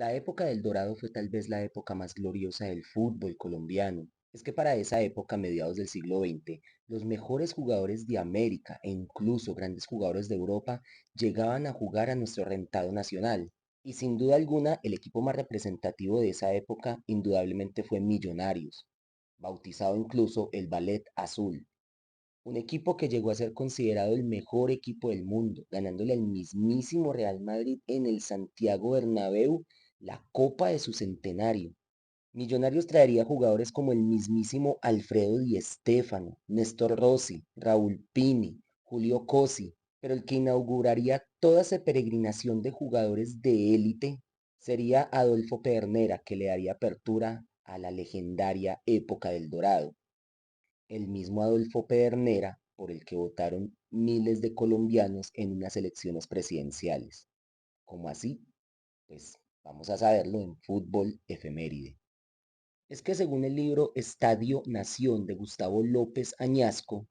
La época del Dorado fue tal vez la época más gloriosa del fútbol colombiano. Es que para esa época, mediados del siglo XX, los mejores jugadores de América e incluso grandes jugadores de Europa llegaban a jugar a nuestro rentado nacional. Y sin duda alguna, el equipo más representativo de esa época indudablemente fue Millonarios, bautizado incluso el Ballet Azul. Un equipo que llegó a ser considerado el mejor equipo del mundo, ganándole al mismísimo Real Madrid en el Santiago Bernabéu la copa de su centenario. Millonarios traería jugadores como el mismísimo Alfredo Di Stéfano, Néstor Rossi, Raúl Pini, Julio Cosi, pero el que inauguraría toda esa peregrinación de jugadores de élite sería Adolfo Pedernera, que le daría apertura a la legendaria época del Dorado, el mismo Adolfo Pedernera por el que votaron miles de colombianos en unas elecciones presidenciales. ¿Cómo así? Pues vamos a saberlo en Fútbol Efeméride. Es que según el libro Estadio Nación de Gustavo López Añasco,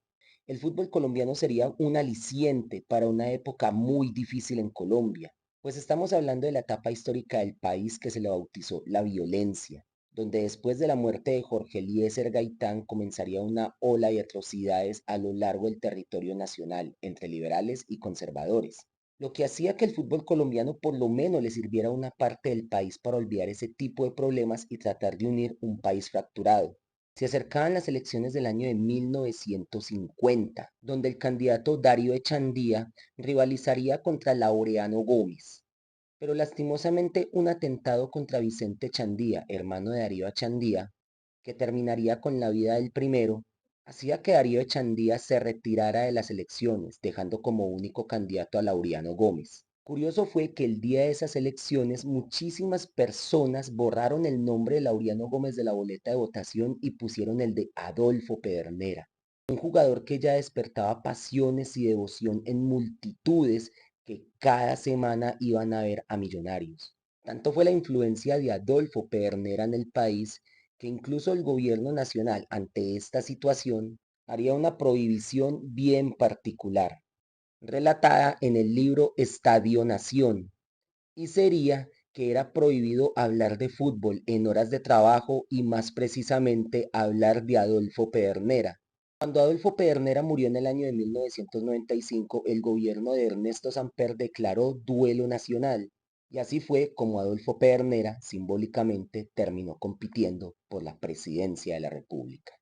el fútbol colombiano sería un aliciente para una época muy difícil en Colombia, pues estamos hablando de la etapa histórica del país que se le bautizó la violencia, donde después de la muerte de Jorge Eliezer Gaitán comenzaría una ola de atrocidades a lo largo del territorio nacional entre liberales y conservadores, lo que hacía que el fútbol colombiano por lo menos le sirviera a una parte del país para olvidar ese tipo de problemas y tratar de unir un país fracturado. Se acercaban las elecciones del año de 1950, donde el candidato Darío Echandía rivalizaría contra Laureano Gómez. Pero lastimosamente un atentado contra Vicente Echandía, hermano de Darío Echandía, que terminaría con la vida del primero, hacía que Darío Echandía se retirara de las elecciones, dejando como único candidato a Laureano Gómez. Curioso fue que el día de esas elecciones muchísimas personas borraron el nombre de Laureano Gómez de la boleta de votación y pusieron el de Adolfo Pedernera, un jugador que ya despertaba pasiones y devoción en multitudes que cada semana iban a ver a Millonarios. Tanto fue la influencia de Adolfo Pedernera en el país que incluso el gobierno nacional ante esta situación haría una prohibición bien particular, relatada en el libro Estadio Nación, y sería que era prohibido hablar de fútbol en horas de trabajo y más precisamente hablar de Adolfo Pedernera. Cuando Adolfo Pedernera murió en el año de 1995, el gobierno de Ernesto Samper declaró duelo nacional, y así fue como Adolfo Pedernera simbólicamente terminó compitiendo por la presidencia de la República.